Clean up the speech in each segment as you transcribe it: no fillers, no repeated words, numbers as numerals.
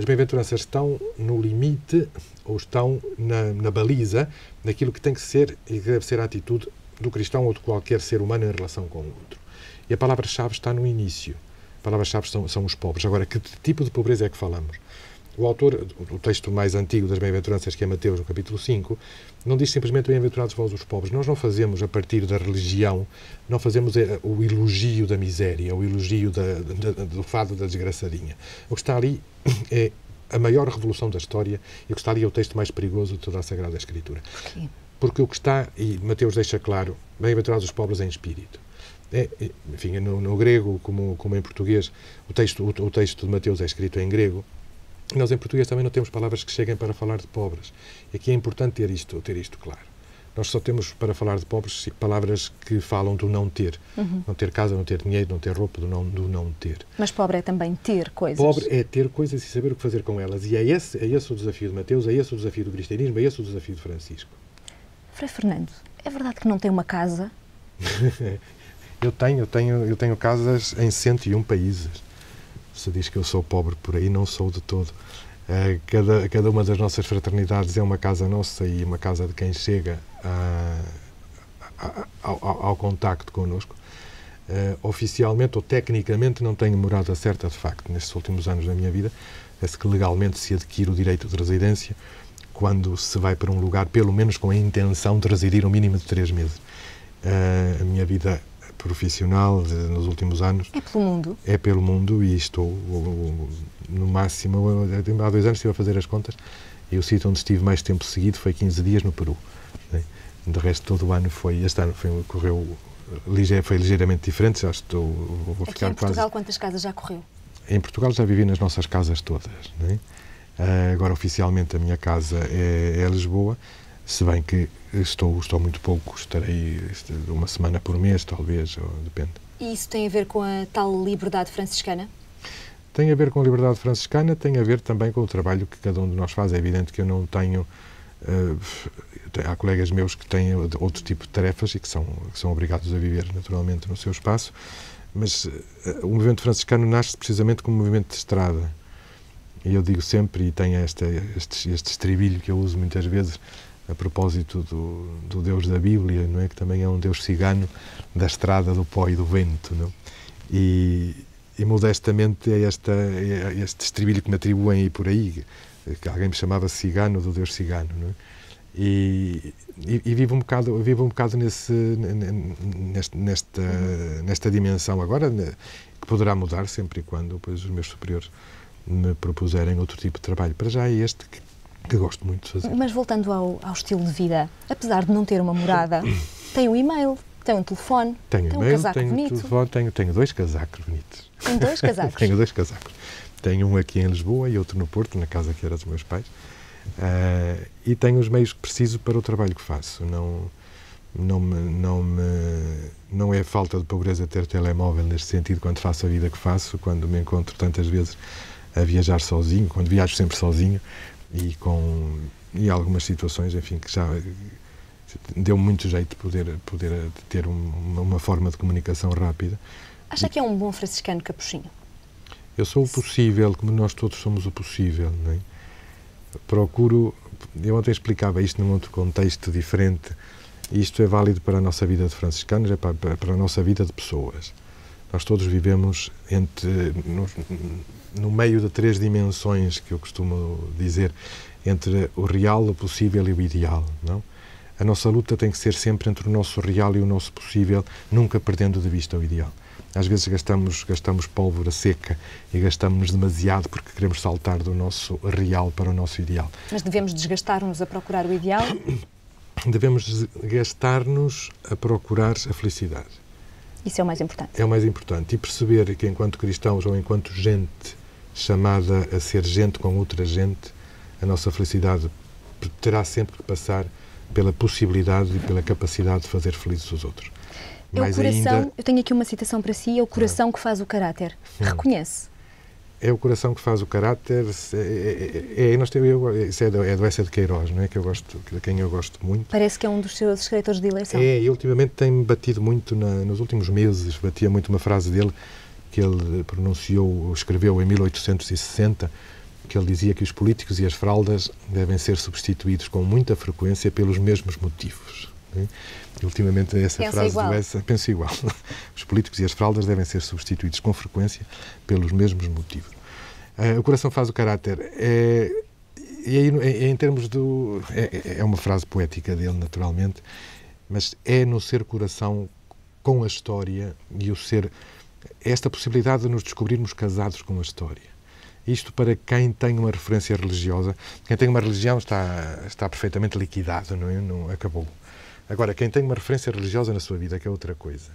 As bem-aventuranças estão no limite ou estão na baliza daquilo que tem que ser e que deve ser a atitude do cristão ou de qualquer ser humano em relação com o outro. E a palavra-chave está no início. A palavra-chave são os pobres. Agora, que tipo de pobreza é que falamos? O autor, o texto mais antigo das bem-aventuranças, que é Mateus, no capítulo 5, não diz simplesmente bem-aventurados vós os pobres. Nós não fazemos, a partir da religião, não fazemos o elogio da miséria, o elogio do fado da desgraçadinha. O que está ali é a maior revolução da história e o que está ali é o texto mais perigoso de toda a Sagrada Escritura. Porquê? Porque o que está, e Mateus deixa claro, bem-aventurados os pobres em espírito. Enfim, no grego, como em português, o texto de Mateus é escrito em grego. Nós, em português, também não temos palavras que cheguem para falar de pobres. E aqui é importante ter isto claro. Nós só temos, para falar de pobres, palavras que falam do não ter. Não ter casa, não ter dinheiro, não ter roupa, do não ter. Mas pobre é também ter coisas. Pobre é ter coisas e saber o que fazer com elas. E é esse o desafio de Mateus, é esse o desafio do cristianismo, é esse o desafio de Francisco. Frei Fernando, é verdade que não tem uma casa? Eu tenho casas em 101 países. Se diz que eu sou pobre por aí, não sou de todo. Cada uma das nossas fraternidades é uma casa nossa e uma casa de quem chega ao contacto connosco. Oficialmente ou tecnicamente não tenho morada certa, de facto, nestes últimos anos da minha vida. É-se que legalmente se adquire o direito de residência quando se vai para um lugar, pelo menos com a intenção de residir um mínimo de 3 meses. A minha vida profissional nos últimos anos. É pelo mundo? É pelo mundo e estou no máximo, há 2 anos estive a fazer as contas e o sítio onde estive mais tempo seguido foi 15 dias no Peru. De resto, todo o ano este ano foi ligeiramente diferente, já vou aqui ficar em Portugal, quase... quantas casas já correu? Em Portugal já vivi nas nossas casas todas. Agora, oficialmente, a minha casa é Lisboa, se bem que estou muito pouco, estarei uma semana por mês, talvez, depende. E isso tem a ver com a tal liberdade franciscana? Tem a ver com a liberdade franciscana, tem a ver também com o trabalho que cada um de nós faz. É evidente que eu não tenho... há colegas meus que têm outro tipo de tarefas e que são obrigados a viver naturalmente no seu espaço, mas o movimento franciscano nasce precisamente como um movimento de estrada. E eu digo sempre, e tenho este estribilho que eu uso muitas vezes, a propósito do Deus da Bíblia, não é? Que também é um Deus cigano da estrada, do pó e do vento. Não? E modestamente é este estribilho que me atribuem aí por aí, que alguém me chamava cigano do Deus cigano. Não é? E vivo um bocado nesta dimensão agora, que poderá mudar sempre e quando depois os meus superiores me propuserem outro tipo de trabalho. Para já é este que gosto muito de fazer. Mas voltando ao estilo de vida, apesar de não ter uma morada, tem um e-mail, tem um telefone, tem um casaco bonito. Telefone, tenho 2 casacos bonitos. Tem 2 casacos? Tenho 2 casacos. Tenho um aqui em Lisboa e outro no Porto, na casa que era dos meus pais. E tenho os meios que preciso para o trabalho que faço. Não é falta de pobreza ter telemóvel neste sentido quando faço a vida que faço, quando me encontro tantas vezes a viajar sozinho, quando viajo sempre sozinho e algumas situações, enfim, que já deu muito jeito de poder ter uma forma de comunicação rápida. Acha que é um bom franciscano capuchinho? Eu sou o possível, como nós todos somos o possível, não é? Eu ontem explicava isto num outro contexto diferente, e isto é válido para a nossa vida de franciscanos, é para a nossa vida de pessoas. Nós todos vivemos no meio de 3 dimensões, que eu costumo dizer, entre o real, o possível e o ideal, não? A nossa luta tem que ser sempre entre o nosso real e o nosso possível, nunca perdendo de vista o ideal. Às vezes gastamos pólvora seca e gastamos demasiado porque queremos saltar do nosso real para o nosso ideal. Mas devemos desgastar-nos a procurar o ideal? Devemos desgastar-nos a procurar a felicidade. Isso é o mais importante. É o mais importante. E perceber que, enquanto cristãos ou enquanto gente chamada a ser gente com outra gente, a nossa felicidade terá sempre que passar pela possibilidade e pela capacidade de fazer felizes os outros. É o coração, eu tenho aqui uma citação para si, é o coração que faz o caráter. Reconhece? É o coração que faz o caráter. Isso é do Eça de Queiroz, não é? De quem eu gosto muito. Parece que é um dos seus escritores de eleição. E ultimamente tem-me batido muito, nos últimos meses, batia muito uma frase dele, que ele escreveu em 1860, que ele dizia que os políticos e as fraldas devem ser substituídos com muita frequência pelos mesmos motivos. E, ultimamente, essa frase do Essa, penso igual. Os políticos e as fraldas devem ser substituídos com frequência pelos mesmos motivos. O coração faz o caráter. E aí, em termos do... É uma frase poética dele, naturalmente, mas é no ser coração com a história e o ser... Esta possibilidade de nos descobrirmos casados com a história. Isto para quem tem uma referência religiosa. Quem tem uma religião está perfeitamente liquidado, não é? Não, acabou. Agora, quem tem uma referência religiosa na sua vida, que é outra coisa,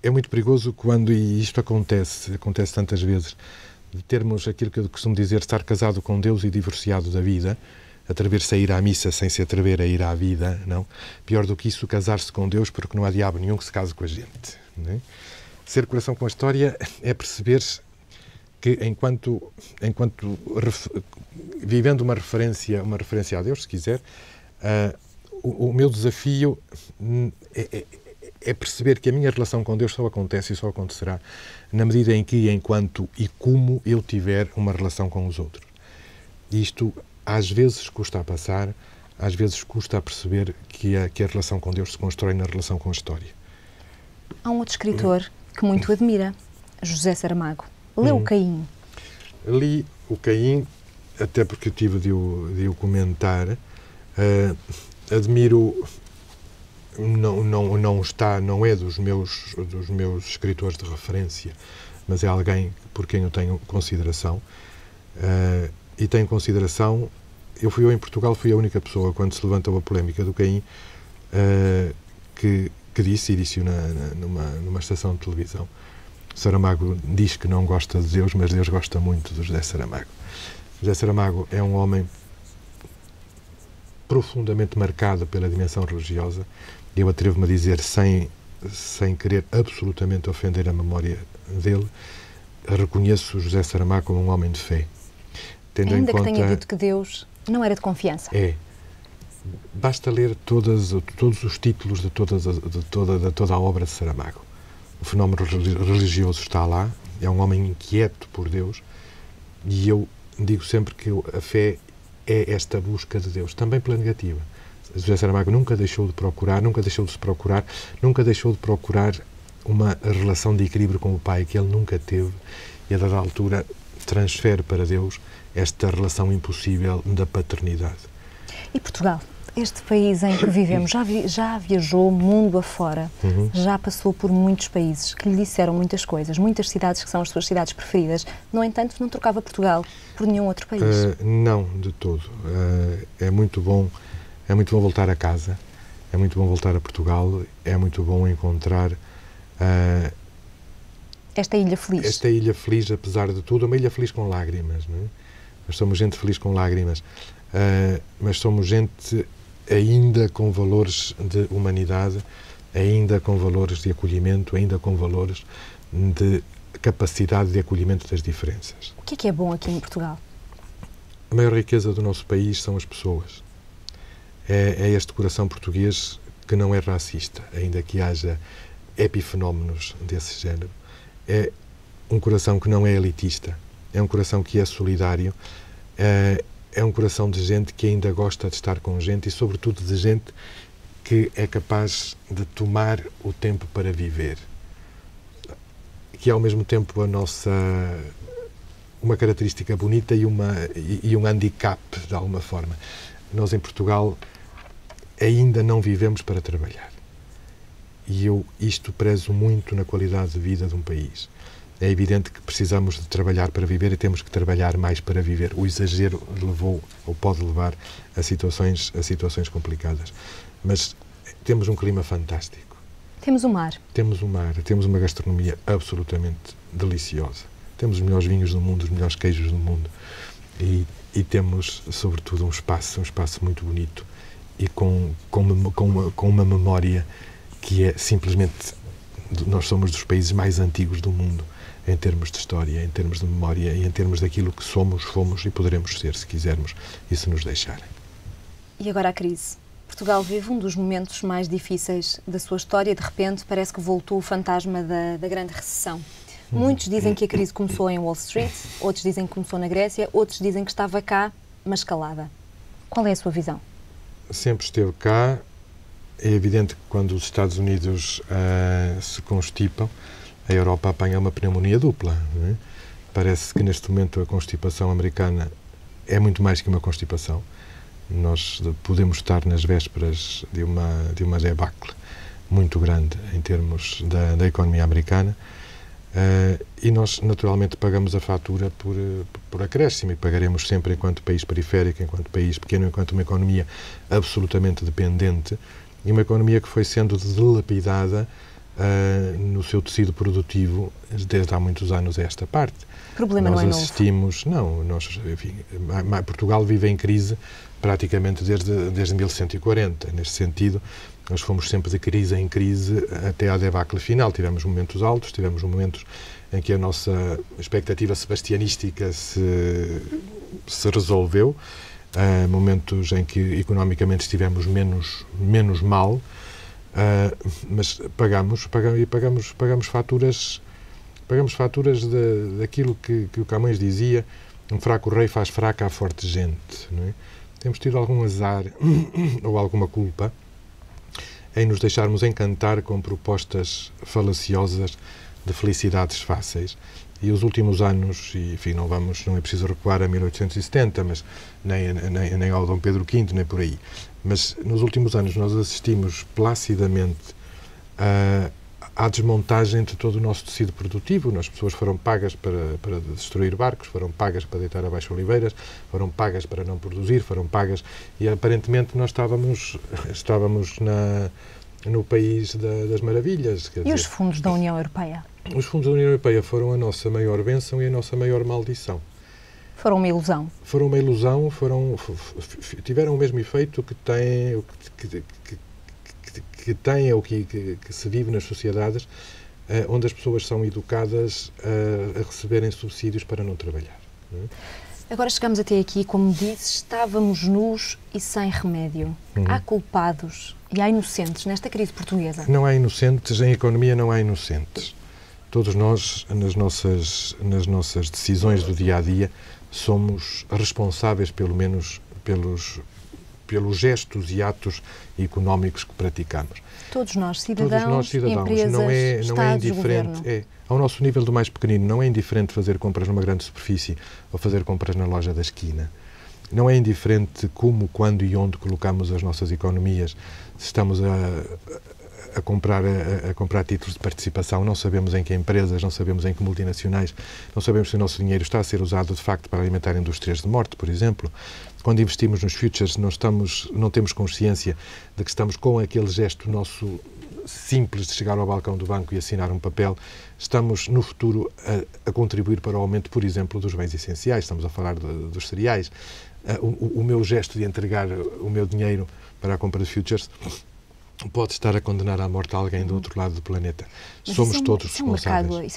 é muito perigoso quando, e isto acontece tantas vezes, de termos aquilo que eu costumo dizer, estar casado com Deus e divorciado da vida, atrever-se a ir à missa sem se atrever a ir à vida, não? Pior do que isso, casar-se com Deus, porque não há diabo nenhum que se case com a gente. Não é? Ser coração com a história é perceber que, enquanto vivendo uma referência a Deus, se quiser, o meu desafio é perceber que a minha relação com Deus só acontece e só acontecerá na medida em que, enquanto e como eu tiver uma relação com os outros. Isto, às vezes, custa a passar, às vezes custa a perceber que a relação com Deus se constrói na relação com a história. Há um outro escritor que muito admira, José Saramago. Leu o Caim? Li o Caim, até porque eu tive de o comentar. Admiro... Não é dos meus escritores de referência, mas é alguém por quem eu tenho consideração. E tenho consideração... Eu em Portugal fui a única pessoa, quando se levantou a polémica do Caim, que disse, e disse-o numa estação de televisão, Saramago diz que não gosta de Deus, mas Deus gosta muito de José Saramago. José Saramago é um homem profundamente marcado pela dimensão religiosa. Eu atrevo-me a dizer, sem querer absolutamente ofender a memória dele, reconheço José Saramago como um homem de fé. Ainda que tenha dito que Deus não era de confiança. Basta ler todos os títulos de toda a obra de Saramago. O fenómeno religioso está lá, é um homem inquieto por Deus, e eu digo sempre que a fé é esta busca de Deus, também pela negativa. José Saramago nunca deixou de procurar uma relação de equilíbrio com o pai, que ele nunca teve, e a dada altura transfere para Deus esta relação impossível da paternidade. E Portugal, este país em que vivemos, já viajou mundo afora, já passou por muitos países que lhe disseram muitas coisas, muitas cidades que são as suas cidades preferidas. No entanto, não trocava Portugal por nenhum outro país. Não, de todo. É muito bom voltar a casa, é muito bom voltar a Portugal, é muito bom encontrar esta ilha feliz. Esta ilha feliz, apesar de tudo, uma ilha feliz com lágrimas, não é? Nós somos gente feliz com lágrimas, mas somos gente ainda com valores de humanidade, ainda com valores de acolhimento, ainda com valores de capacidade de acolhimento das diferenças. O que é bom aqui em Portugal? A maior riqueza do nosso país são as pessoas. É este coração português que não é racista, ainda que haja epifenómenos desse género. É um coração que não é elitista, é um coração que é solidário, é um coração de gente que ainda gosta de estar com gente e, sobretudo, de gente que é capaz de tomar o tempo para viver. Que é, ao mesmo tempo, uma característica bonita e um handicap, de alguma forma. Nós, em Portugal, ainda não vivemos para trabalhar. E eu isto prezo muito na qualidade de vida de um país. É evidente que precisamos de trabalhar para viver e temos que trabalhar mais para viver. O exagero levou, ou pode levar, a situações complicadas. Mas temos um clima fantástico. Temos o mar. Temos o mar, temos uma gastronomia absolutamente deliciosa. Temos os melhores vinhos do mundo, os melhores queijos do mundo. E temos, sobretudo, um espaço muito bonito e com uma memória que é simplesmente... Nós somos dos países mais antigos do mundo em termos de história, em termos de memória e em termos daquilo que somos, fomos e poderemos ser, se quisermos e se nos deixarem. E agora a crise. Portugal vive um dos momentos mais difíceis da sua história. De repente, parece que voltou o fantasma da grande recessão. Muitos dizem que a crise começou em Wall Street, outros dizem que começou na Grécia, outros dizem que estava cá, mas calada. Qual é a sua visão? Sempre esteve cá. É evidente que quando os Estados Unidos se constipam, a Europa apanha uma pneumonia dupla. Não é? Parece que neste momento a constipação americana é muito mais que uma constipação. Nós podemos estar nas vésperas de uma debacle muito grande em termos da economia americana e nós naturalmente pagamos a fatura por acréscimo e pagaremos sempre enquanto país periférico, enquanto país pequeno, enquanto uma economia absolutamente dependente e uma economia que foi sendo dilapidada no seu tecido produtivo desde há muitos anos a esta parte. O problema não é novo. Portugal vive em crise praticamente desde 1140. Neste sentido, nós fomos sempre de crise em crise até à debacle final. Tivemos momentos altos, tivemos momentos em que a nossa expectativa sebastianística se resolveu, momentos em que economicamente estivemos menos mal, mas pagamos faturas. Pagamos faturas daquilo que o Camões dizia: um fraco rei faz fraca a forte gente. Não é? Temos tido algum azar ou alguma culpa em nos deixarmos encantar com propostas falaciosas de felicidades fáceis. E os últimos anos, e enfim, não é preciso recuar a 1870, mas nem ao Dom Pedro V, nem por aí. Mas nos últimos anos nós assistimos placidamente à desmontagem de todo o nosso tecido produtivo. As pessoas foram pagas para destruir barcos, foram pagas para deitar abaixo oliveiras, foram pagas para não produzir, foram pagas... E aparentemente nós estávamos no país das maravilhas. E os fundos da União Europeia? Os fundos da União Europeia foram a nossa maior bênção e a nossa maior maldição. Foram uma ilusão? Foram uma ilusão, tiveram o mesmo efeito que tem ou que se vive nas sociedades onde as pessoas são educadas a receberem subsídios para não trabalhar. Não é? Agora chegamos até aqui, como disse, estávamos nus e sem remédio. Há culpados e há inocentes nesta crise portuguesa? Não há inocentes, em economia não há inocentes. Todos nós, nas nossas decisões do dia-a-dia, somos responsáveis, pelo menos, pelos gestos e atos económicos que praticamos. Todos nós, cidadãos, empresas, não é Estados, indiferente, governo. Ao nosso nível do mais pequenino, não é indiferente fazer compras numa grande superfície ou fazer compras na loja da esquina. Não é indiferente como, quando e onde colocamos as nossas economias. Se estamos a comprar títulos de participação, não sabemos em que empresas, não sabemos em que multinacionais, não sabemos se o nosso dinheiro está a ser usado de facto para alimentar indústrias de morte, por exemplo. Quando investimos nos futures, não temos consciência de que estamos com aquele gesto nosso simples de chegar ao balcão do banco e assinar um papel, estamos no futuro a contribuir para o aumento, por exemplo, dos bens essenciais. Estamos a falar dos cereais. O meu gesto de entregar o meu dinheiro para a compra de futures pode estar a condenar à morte alguém do outro lado do planeta. Somos todos responsáveis.